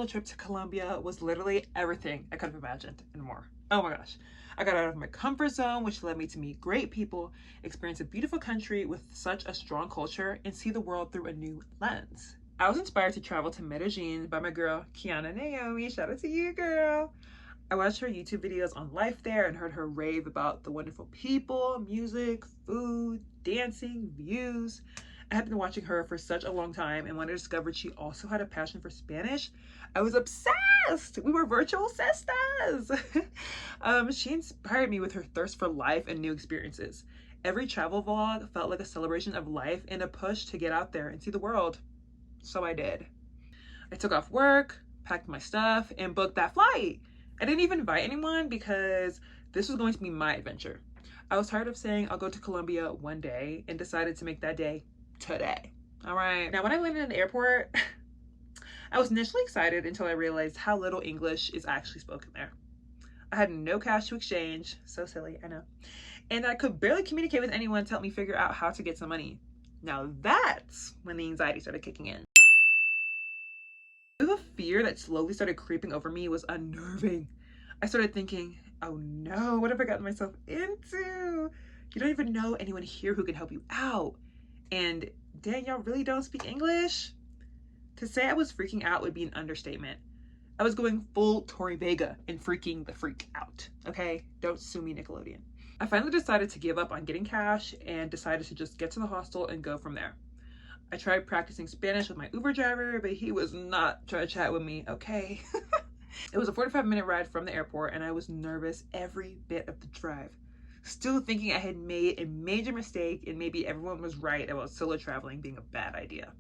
solo trip to Colombia was literally everything I could have imagined and more. Oh my gosh. I got out of my comfort zone, which led me to meet great people, experience a beautiful country with such a strong culture, and see the world through a new lens. I was inspired to travel to Medellin by my girl, Kiana Naomi. Shout out to you, girl. I watched her YouTube videos on life there and heard her rave about the wonderful people, music, food, dancing, views. I had been watching her for such a long time, and when I discovered she also had a passion for Spanish, I was obsessed. We were virtual sisters. She inspired me with her thirst for life and new experiences. Every travel vlog felt like a celebration of life and a push to get out there and see the world. So I did. I took off work, packed my stuff, and booked that flight. I didn't even invite anyone because this was going to be my adventure. I was tired of saying I'll go to Colombia one day and decided to make that day today. All right. Now, when I landed in the airport, I was initially excited until I realized how little English is actually spoken there. I had no cash to exchange. So silly, I know. And I could barely communicate with anyone to help me figure out how to get some money. Now that's when the anxiety started kicking in. The fear that slowly started creeping over me was unnerving. I started thinking, oh no, what have I gotten myself into? You don't even know anyone here who can help you out. And dang, y'all really don't speak English? To say I was freaking out would be an understatement. I was going full Tori Vega and freaking the freak out, okay? Don't sue me, Nickelodeon. I finally decided to give up on getting cash and decided to just get to the hostel and go from there. I tried practicing Spanish with my Uber driver, but he was not trying to chat with me, okay? It was a 45-minute ride from the airport, and I was nervous every bit of the drive. Still thinking I had made a major mistake and maybe everyone was right about solo traveling being a bad idea.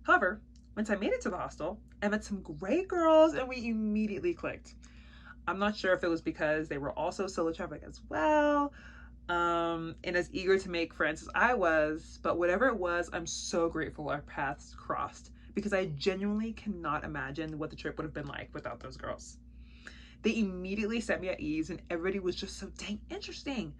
However, once I made it to the hostel, I met some great girls and we immediately clicked. I'm not sure if it was because they were also solo traveling as well, and as eager to make friends as I was, but whatever it was, I'm so grateful our paths crossed because I genuinely cannot imagine what the trip would have been like without those girls. They immediately set me at ease and everybody was just so dang interesting.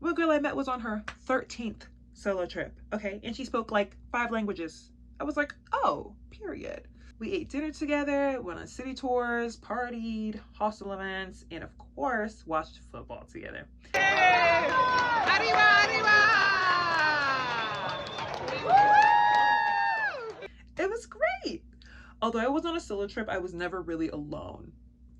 One girl I met was on her 13th solo trip, okay? And she spoke like 5 languages. I was like, oh, period. We ate dinner together, went on city tours, partied, hostel events, and of course, watched football together. Hey! Arriba, arriba! It was great. Although I was on a solo trip, I was never really alone.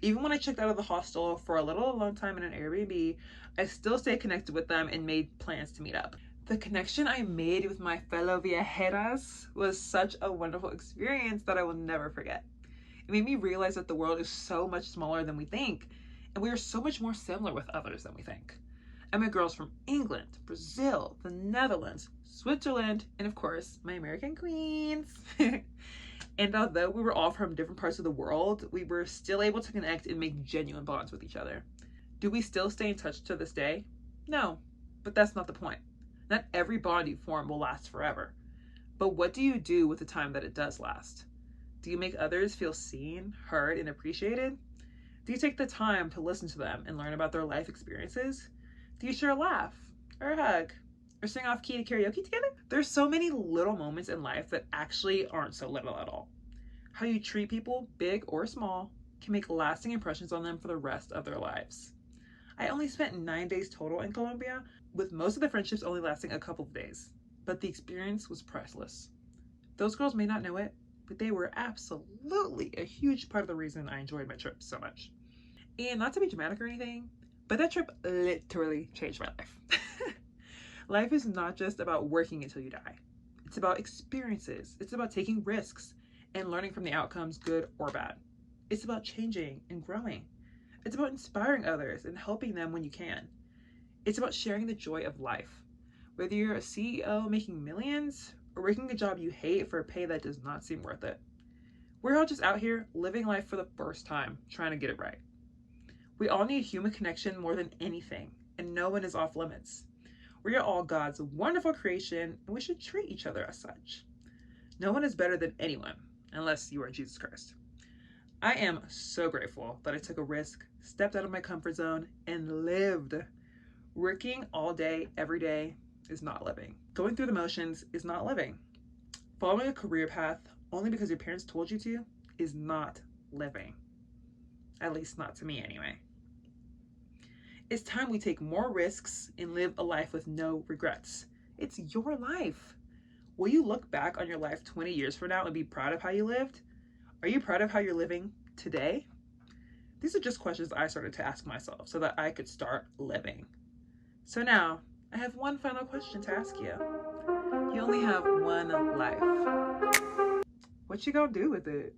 Even when I checked out of the hostel for a little alone time in an Airbnb, I still stayed connected with them and made plans to meet up. The connection I made with my fellow viajeras was such a wonderful experience that I will never forget. It made me realize that the world is so much smaller than we think, and we are so much more similar with others than we think. I met girls from England, Brazil, the Netherlands, Switzerland, and of course, my American queens. And although we were all from different parts of the world, we were still able to connect and make genuine bonds with each other. Do we still stay in touch to this day? No, but that's not the point. Not every bond you form will last forever. But what do you do with the time that it does last? Do you make others feel seen, heard, and appreciated? Do you take the time to listen to them and learn about their life experiences? Do you share a laugh, or a hug, or sing off key to karaoke together? There's so many little moments in life that actually aren't so little at all. How you treat people, big or small, can make lasting impressions on them for the rest of their lives. I only spent 9 days total in Colombia, with most of the friendships only lasting a couple of days, but the experience was priceless. Those girls may not know it, but they were absolutely a huge part of the reason I enjoyed my trip so much. And not to be dramatic or anything, but that trip literally changed my life. Life is not just about working until you die. It's about experiences. It's about taking risks and learning from the outcomes, good or bad. It's about changing and growing. It's about inspiring others and helping them when you can. It's about sharing the joy of life. Whether you're a CEO making millions or working a job you hate for a pay that does not seem worth it. We're all just out here living life for the first time, trying to get it right. We all need human connection more than anything, and no one is off limits. We are all God's wonderful creation, and we should treat each other as such. No one is better than anyone, unless you are Jesus Christ. I am so grateful that I took a risk, stepped out of my comfort zone, and lived. Working all day, every day is not living. Going through the motions is not living. Following a career path only because your parents told you to is not living. At least not to me anyway. It's time we take more risks and live a life with no regrets. It's your life. Will you look back on your life 20 years from now and be proud of how you lived? Are you proud of how you're living today? These are just questions I started to ask myself so that I could start living. So now, I have one final question to ask you. You only have one life. What you gonna do with it?